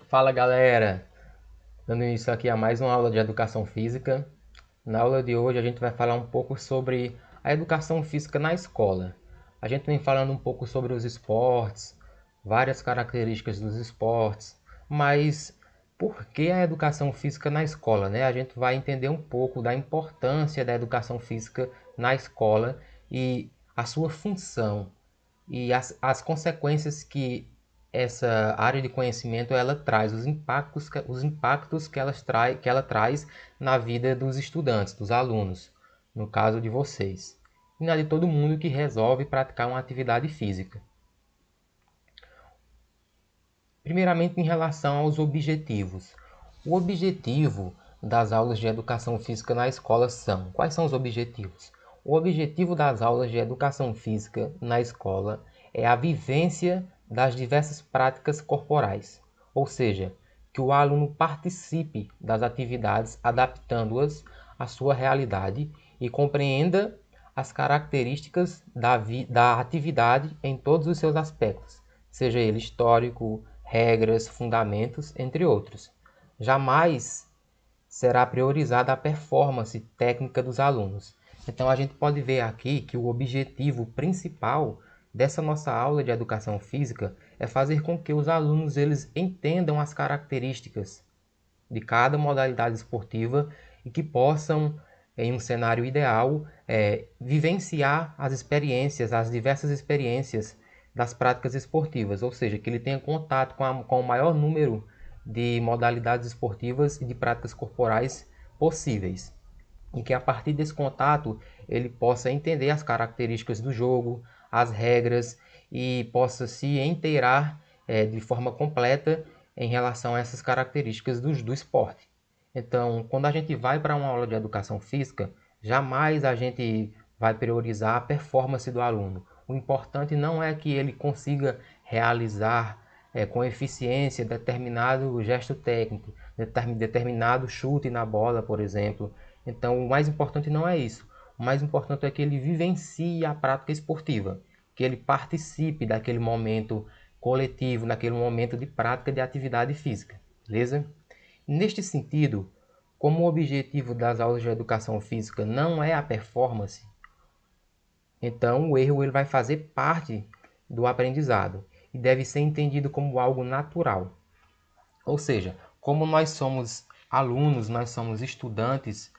Fala galera, dando início aqui a mais uma aula de educação física. Na aula de hoje a gente vai falar um pouco sobre a educação física na escola. A gente vem falando um pouco sobre os esportes, várias características dos esportes, mas por que a educação física na escola, né? A gente vai entender um pouco da importância da educação física na escola e a sua função e as consequências que essa área de conhecimento ela traz, os impactos que ela traz na vida dos estudantes, dos alunos, no caso de vocês, e na de todo mundo que resolve praticar uma atividade física. Primeiramente, em relação aos objetivos. O objetivo das aulas de educação física na escola são: quais são os objetivos? O objetivo das aulas de educação física na escola é a vivência das diversas práticas corporais, ou seja, que o aluno participe das atividades adaptando-as à sua realidade e compreenda as características da atividade em todos os seus aspectos, seja ele histórico, regras, fundamentos, entre outros. Jamais será priorizada a performance técnica dos alunos. Então a gente pode ver aqui que o objetivo principal dessa nossa aula de educação física é fazer com que os alunos eles entendam as características de cada modalidade esportiva e que possam, em um cenário ideal, vivenciar as diversas experiências das práticas esportivas, ou seja, que ele tenha contato com o maior número de modalidades esportivas e de práticas corporais possíveis. E que a partir desse contato ele possa entender as características do jogo, as regras e possa se inteirar de forma completa em relação a essas características do esporte. Então, quando a gente vai para uma aula de educação física, jamais a gente vai priorizar a performance do aluno. O importante não é que ele consiga realizar com eficiência determinado gesto técnico, determinado chute na bola, por exemplo. Então, o mais importante não é isso. O mais importante é que ele vivencie a prática esportiva, que ele participe daquele momento coletivo, naquele momento de prática de atividade física, beleza? Neste sentido, como o objetivo das aulas de educação física não é a performance, então o erro ele vai fazer parte do aprendizado e deve ser entendido como algo natural. Ou seja, como nós somos alunos, nós somos estudantes,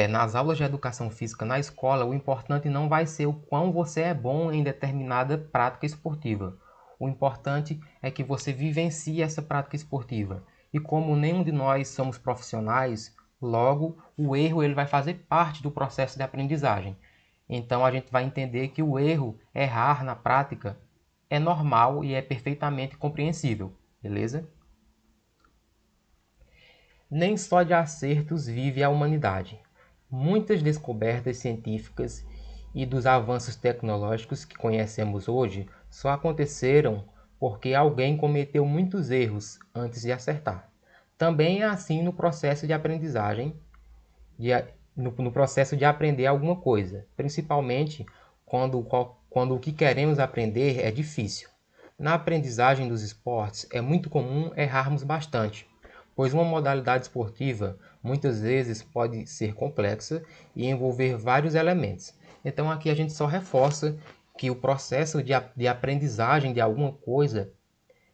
nas aulas de educação física na escola, o importante não vai ser o quão você é bom em determinada prática esportiva. O importante é que você vivencie essa prática esportiva. E como nenhum de nós somos profissionais, logo o erro ele vai fazer parte do processo de aprendizagem. Então a gente vai entender que o erro, errar na prática, é normal e é perfeitamente compreensível, beleza? Nem só de acertos vive a humanidade. Muitas descobertas científicas e dos avanços tecnológicos que conhecemos hoje só aconteceram porque alguém cometeu muitos erros antes de acertar. Também é assim no processo de aprendizagem, de, no processo de aprender alguma coisa, principalmente quando o que queremos aprender é difícil. Na aprendizagem dos esportes, é muito comum errarmos bastante, pois uma modalidade esportiva muitas vezes pode ser complexa e envolver vários elementos. Então aqui a gente só reforça que o processo de aprendizagem de alguma coisa,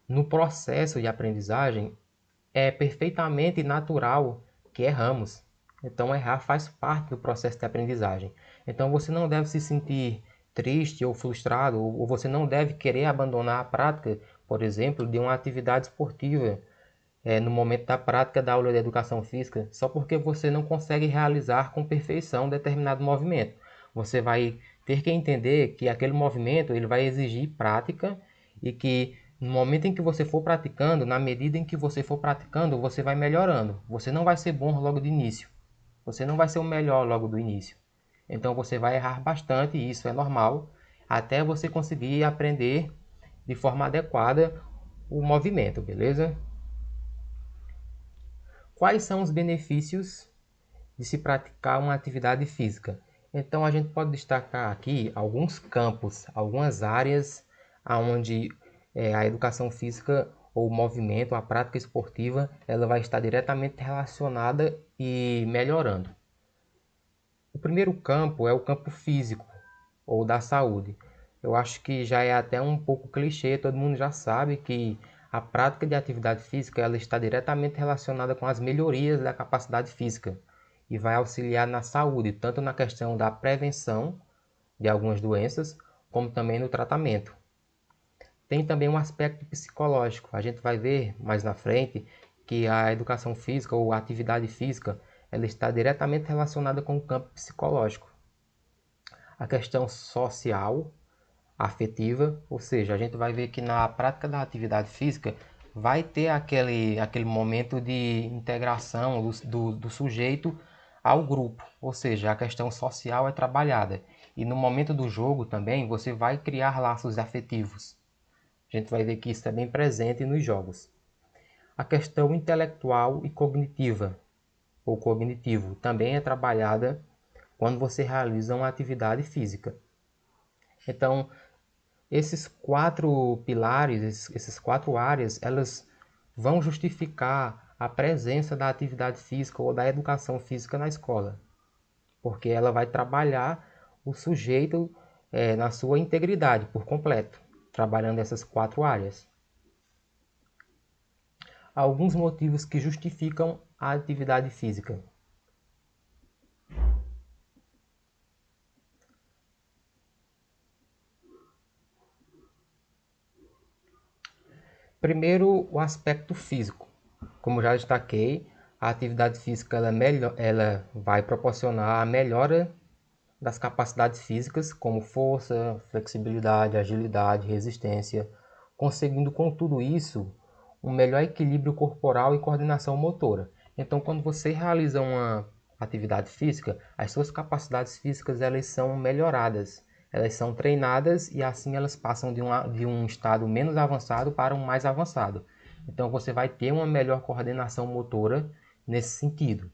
no processo de aprendizagem, é perfeitamente natural que erramos. Então errar faz parte do processo de aprendizagem. Então você não deve se sentir triste ou frustrado, ou você não deve querer abandonar a prática, por exemplo, de uma atividade esportiva no momento da prática da aula de educação física, só porque você não consegue realizar com perfeição determinado movimento. Você vai ter que entender que aquele movimento ele vai exigir prática e que no momento em que você for praticando, na medida em que você for praticando, você vai melhorando. Você não vai ser bom logo de início. Você não vai ser o melhor logo do início. Então você vai errar bastante, e isso é normal, até você conseguir aprender de forma adequada o movimento, beleza? Quais são os benefícios de se praticar uma atividade física? Então a gente pode destacar aqui alguns campos, algumas áreas onde a educação física ou o movimento, a prática esportiva, ela vai estar diretamente relacionada e melhorando. O primeiro campo é o campo físico, ou da saúde. Eu acho que já é até um pouco clichê, todo mundo já sabe que a prática de atividade física ela está diretamente relacionada com as melhorias da capacidade física e vai auxiliar na saúde, tanto na questão da prevenção de algumas doenças, como também no tratamento. Tem também um aspecto psicológico. A gente vai ver mais na frente que a educação física ou a atividade física ela está diretamente relacionada com o campo psicológico. A questão social, afetiva, ou seja, a gente vai ver que na prática da atividade física vai ter aquele momento de integração do sujeito ao grupo, ou seja, a questão social é trabalhada. E no momento do jogo também você vai criar laços afetivos. A gente vai ver que isso é bem presente nos jogos. A questão intelectual e cognitiva, ou cognitivo, também é trabalhada quando você realiza uma atividade física. Então, esses quatro pilares, essas quatro áreas, elas vão justificar a presença da atividade física ou da educação física na escola, porque ela vai trabalhar o sujeito na sua integridade por completo, trabalhando essas quatro áreas. Alguns motivos que justificam a atividade física. Primeiro, o aspecto físico. Como já destaquei, a atividade física ela vai proporcionar a melhora das capacidades físicas, como força, flexibilidade, agilidade, resistência, conseguindo com tudo isso um melhor equilíbrio corporal e coordenação motora. Então, quando você realiza uma atividade física, as suas capacidades físicas elas são melhoradas, elas são treinadas e assim elas passam de um estado menos avançado para um mais avançado. Então, você vai ter uma melhor coordenação motora nesse sentido.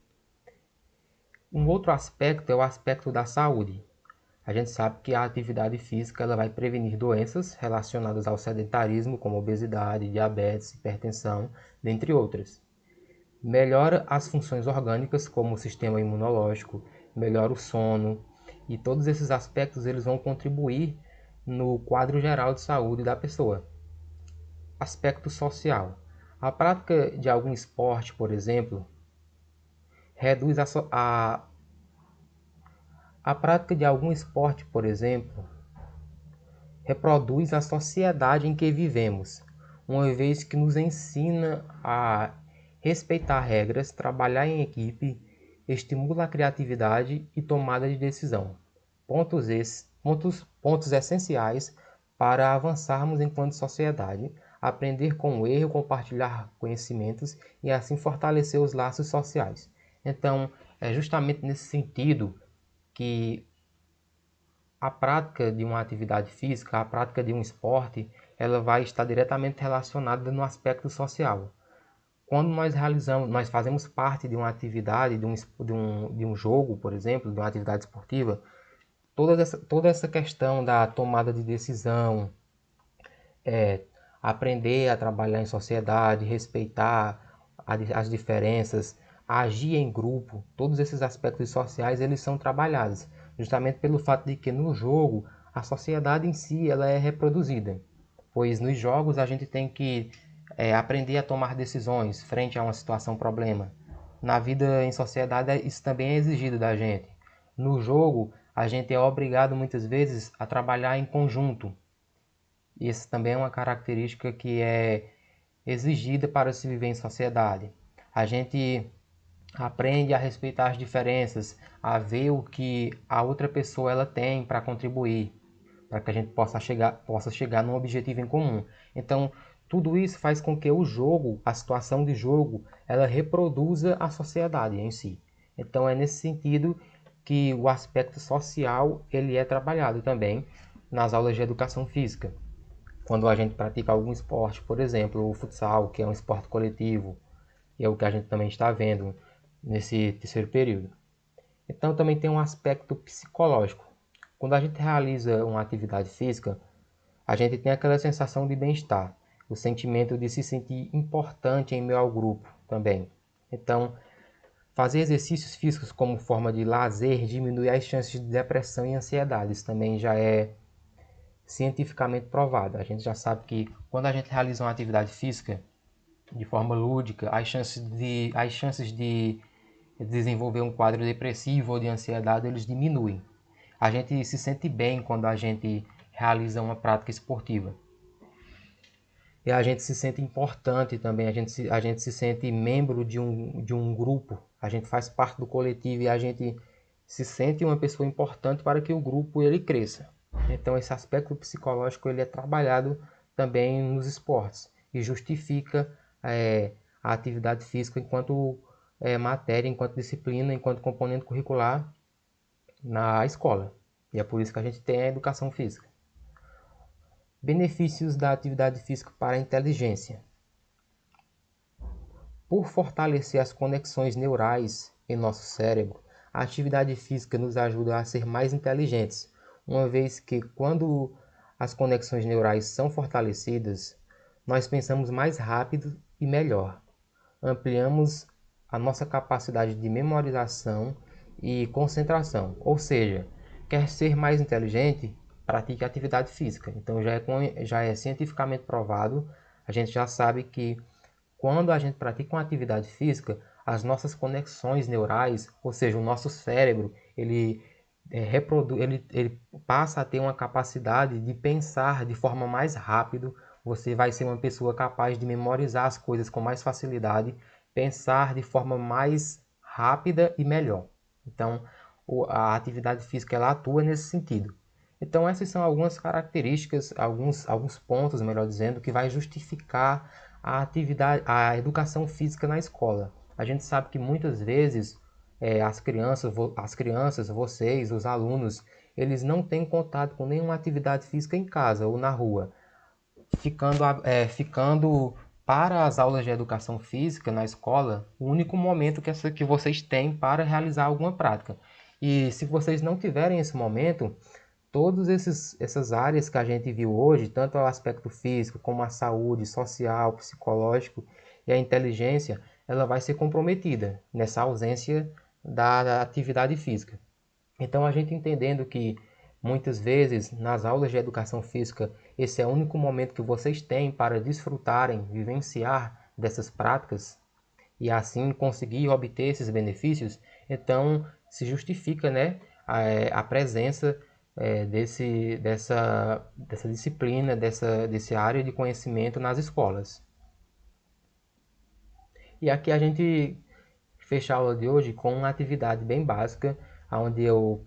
Um outro aspecto é o aspecto da saúde. A gente sabe que a atividade física ela vai prevenir doenças relacionadas ao sedentarismo, como obesidade, diabetes, hipertensão, dentre outras. Melhora as funções orgânicas, como o sistema imunológico, melhora o sono, e todos esses aspectos eles vão contribuir no quadro geral de saúde da pessoa. Aspecto social. A prática de algum esporte, por exemplo, reduz a prática de algum esporte, por exemplo, reproduz a sociedade em que vivemos, uma vez que nos ensina a respeitar regras, trabalhar em equipe, estimula a criatividade e tomada de decisão. Pontos essenciais para avançarmos enquanto sociedade, aprender com o erro, compartilhar conhecimentos e assim fortalecer os laços sociais. Então, é justamente nesse sentido que a prática de uma atividade física, a prática de um esporte, ela vai estar diretamente relacionada no aspecto social. Quando nós fazemos parte de uma atividade, de um jogo, por exemplo, de uma atividade esportiva, toda essa questão da tomada de decisão, aprender a trabalhar em sociedade, respeitar as diferenças, agir em grupo, todos esses aspectos sociais eles são trabalhados, justamente pelo fato de que no jogo a sociedade em si ela é reproduzida, pois nos jogos a gente tem que aprender a tomar decisões frente a uma situação problema. Na vida em sociedade isso também é exigido da gente. No jogo a gente é obrigado muitas vezes a trabalhar em conjunto. Isso também é uma característica que é exigida para se viver em sociedade. A gente aprende a respeitar as diferenças, a ver o que a outra pessoa ela tem para contribuir, para que a gente possa chegar num objetivo em comum. Então, tudo isso faz com que o jogo, a situação de jogo, ela reproduza a sociedade em si. Então, é nesse sentido que o aspecto social ele é trabalhado também nas aulas de educação física. Quando a gente pratica algum esporte, por exemplo, o futsal, que é um esporte coletivo, e é o que a gente também está vendo nesse terceiro período. Então também tem um aspecto psicológico. Quando a gente realiza uma atividade física, a gente tem aquela sensação de bem-estar. o sentimento de se sentir importante em meio ao grupo também. Então, fazer exercícios físicos como forma de lazer diminui as chances de depressão e ansiedades, também já é cientificamente provado. A gente já sabe que quando a gente realiza uma atividade física de forma lúdica, as chances de desenvolver um quadro depressivo ou de ansiedade, eles diminuem. A gente se sente bem quando a gente realiza uma prática esportiva. E a gente se sente importante também, a gente se sente membro de um grupo, a gente faz parte do coletivo e a gente se sente uma pessoa importante para que o grupo ele cresça. Então esse aspecto psicológico ele é trabalhado também nos esportes e justifica a atividade física enquanto matéria, enquanto disciplina, enquanto componente curricular na escola. E é por isso que a gente tem a educação física. Benefícios da atividade física para a inteligência. Por fortalecer as conexões neurais em nosso cérebro, a atividade física nos ajuda a ser mais inteligentes, uma vez que quando as conexões neurais são fortalecidas, nós pensamos mais rápido e melhor. Ampliamos a nossa capacidade de memorização e concentração, ou seja, quer ser mais inteligente? Pratique atividade física. Então já é cientificamente provado, a gente já sabe que quando a gente pratica uma atividade física, as nossas conexões neurais, ou seja, o nosso cérebro, ele passa a ter uma capacidade de pensar de forma mais rápida. Você vai ser uma pessoa capaz de memorizar as coisas com mais facilidade, pensar de forma mais rápida e melhor. Então, a atividade física ela atua nesse sentido. Então, essas são algumas características, alguns pontos, melhor dizendo, que vai justificar a educação física na escola. A gente sabe que muitas vezes as crianças, vocês, os alunos, eles não têm contato com nenhuma atividade física em casa ou na rua, ficando para as aulas de educação física na escola o único momento que vocês têm para realizar alguma prática. E se vocês não tiverem esse momento, todas essas áreas que a gente viu hoje, tanto o aspecto físico como a saúde, social, psicológico e a inteligência, ela vai ser comprometida nessa ausência da atividade física. Então a gente entendendo que muitas vezes nas aulas de educação física esse é o único momento que vocês têm para desfrutarem, vivenciar dessas práticas e assim conseguir obter esses benefícios, então se justifica, né, a presença dessa disciplina, dessa área de conhecimento nas escolas. E aqui a gente fecha a aula de hoje com uma atividade bem básica, onde eu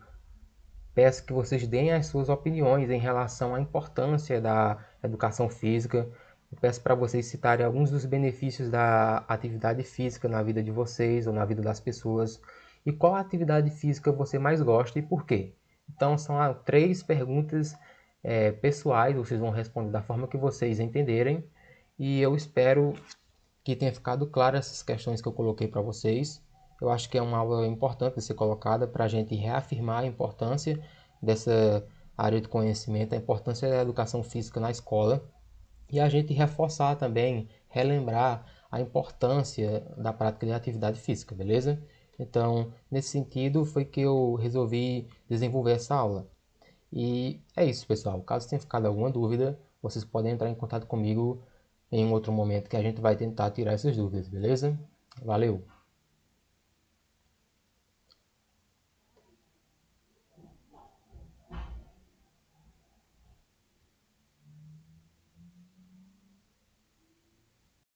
peço que vocês deem as suas opiniões em relação à importância da educação física. Eu peço para vocês citarem alguns dos benefícios da atividade física na vida de vocês ou na vida das pessoas. E qual atividade física você mais gosta e por quê? Então são 3 perguntas pessoais, vocês vão responder da forma que vocês entenderem. E eu espero que tenha ficado claro essas questões que eu coloquei para vocês. Eu acho que é uma aula importante de ser colocada para a gente reafirmar a importância dessa área de conhecimento, a importância da educação física na escola e a gente reforçar também, relembrar a importância da prática de atividade física, beleza? Então, nesse sentido, foi que eu resolvi desenvolver essa aula. E é isso, pessoal. Caso tenha ficado alguma dúvida, vocês podem entrar em contato comigo em um outro momento que a gente vai tentar tirar essas dúvidas, beleza? Valeu!